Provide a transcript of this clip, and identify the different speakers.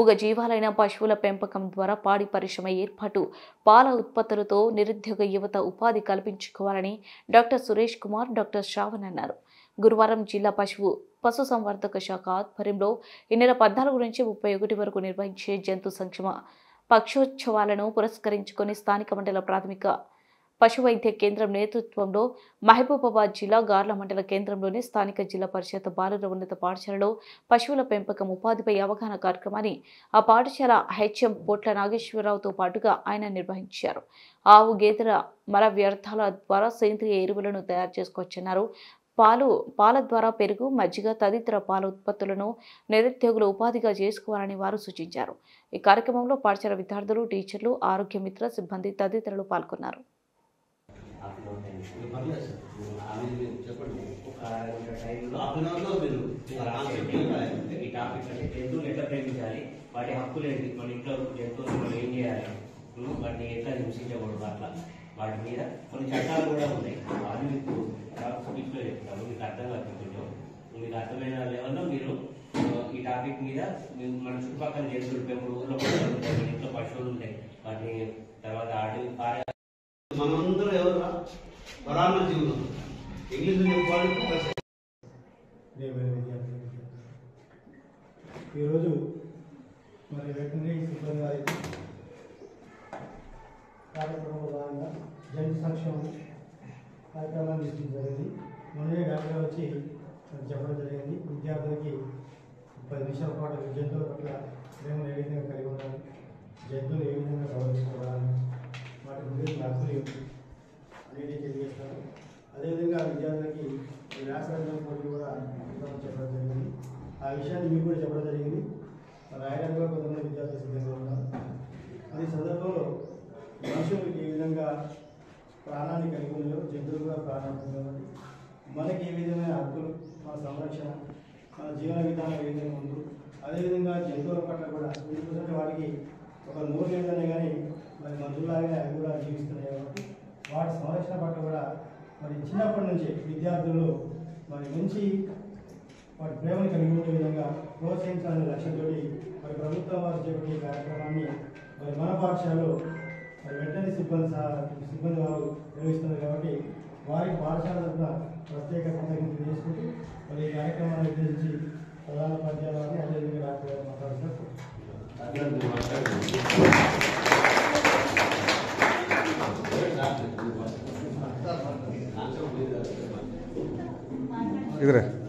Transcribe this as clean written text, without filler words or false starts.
Speaker 1: మూగ జీవాలైన పశువుల పెంపకం ద్వారా పాడి పరిశ్రమ ఏర్పాటు, పాల ఉత్పత్తులతో నిరుద్యోగ యువత ఉపాధి కల్పించుకోవాలని డాక్టర్ సురేష్ కుమార్, డాక్టర్ శ్రావణ్ అన్నారు. గురువారం జిల్లా పశుసంవర్ధక శాఖ ఆధ్వర్యంలో ఈ నెల 14 నుంచి 31 వరకు నిర్వహించే జంతు సంక్షేమ పక్షోత్సవాలను పురస్కరించుకొని స్థానిక మండల ప్రాథమిక పశు వైద్య కేంద్రం నేతృత్వంలో మహబూబాబాద్ జిల్లా గార్ల మండల కేంద్రంలోని స్థానిక జిల్లా పరిషత్ బాలుర ఉన్నత పాఠశాలలో పశువుల పెంపకం ఉపాధిపై అవగాహన కార్యక్రమాన్ని ఆ పాఠశాల హెచ్ఎం పోట్ల నాగేశ్వరరావుతో పాటుగా ఆయన నిర్వహించారు. ఆవు గేదెల మల వ్యర్థాల ద్వారా సేంద్రియ ఎరువులను తయారు చేసుకోవచ్చన్నారు. పాల ద్వారా పెరుగు, మజ్జిగ తదితర పాల ఉత్పత్తులను నిరుద్యోగులు ఉపాధిగా చేసుకోవాలని వారు సూచించారు. ఈ కార్యక్రమంలో పాఠశాల విద్యార్థులు, టీచర్లు, ఆరోగ్య మిత్ర సిబ్బంది తదితరులు పాల్గొన్నారు.
Speaker 2: వాటి హక్కులు ఏంటి, మన ఇంట్లో జంతువులు మనం ఏం చేయాలి, వాటిని ఎట్లా హింసించకూడదు, అట్లా వాటి మీద కొన్ని చట్టాలు కూడా ఉన్నాయి. అది మీకు స్పీచ్లో చెప్తాను, మీకు అర్థం కాదు. కొంచెం మీకు అర్థమైన లెవెల్లో మీరు ఈ టాపిక్ మీద మన చుట్టుపక్కల జంతువులు పెంపుడు, ఊళ్ళో పశువులు ఉంటాయి, మన ఇంట్లో పశువులు ఉంటాయి, వాటిని తర్వాత
Speaker 3: మనమందరం ఎవరు పరాన్న జీవులు ఇంగ్లీష్ చెప్పుకోవాలి.
Speaker 4: ఈరోజు మరి వెటనరీ సిబ్బంది వారికి కార్యక్రమంలో భాగంగా జంతు సంక్షేమం కార్యక్రమాన్ని తీసుకుని జరిగింది. మొన్ననే డాక్టర్ వచ్చి చెప్పడం జరిగింది. విద్యార్థులకి 10 నిమిషాల పాటు జంతువుల పట్ల ప్రేమను ఏ విధంగా కలిగి ఉండాలి, జంతువులు ఏ విధంగా గౌరవించుకోవాలి, వాటి గురించి హక్కులు అనేది తెలియజేస్తారు. అదేవిధంగా విద్యార్థులకి వ్యాసరంగం పోటీ కూడా చెప్పడం జరిగింది. ఆ విషయాన్ని మీకు కూడా చెప్పడం జరిగింది. రాయడానికి కూడా కొంతమంది విద్యార్థులు సిద్ధంగా ఉన్నారు. అది సందర్భంలో మనుషులకు ఏ విధంగా ప్రాణాన్ని కలిగి ఉన్నారో జంతువులు కూడా ప్రాణాన్ని కాబట్టి మనకి ఏ విధమైన హక్కులు, మన సంరక్షణ, మన జీవన విధానం ఏ విధంగా ఉందో అదేవిధంగా జంతువుల పట్ల కూడా ఎందుకంటే వాటికి ఒక నోరు లేదనే కానీ మరి మనుషులాగానే అవి కూడా జీవిస్తున్నాయి కాబట్టి వాటి సంరక్షణ పట్ల కూడా మరి చిన్నప్పటి నుంచి విద్యార్థులు మరి మంచి వాటి ప్రేమను కలిగి ఉండే విధంగా ప్రోత్సహించాలనే లక్ష్యంతో మరి ప్రభుత్వం వారు చేపట్టే కార్యక్రమాన్ని మరి మన పాఠశాలలో మరి వెటనరీ సిబ్బంది వారు నిర్వహిస్తున్నారు కాబట్టి వారికి పాఠశాల తరఫున ప్రత్యేక కృతజ్ఞతలు చేసుకుంటూ మరి ఈ కార్యక్రమాన్ని ఉద్దేశించి ప్రధాన ఉపాధ్యాయులు వారిని అదేవిధంగా డాక్టర్ గారు మాట్లాడుతున్నారు.
Speaker 5: इधर है।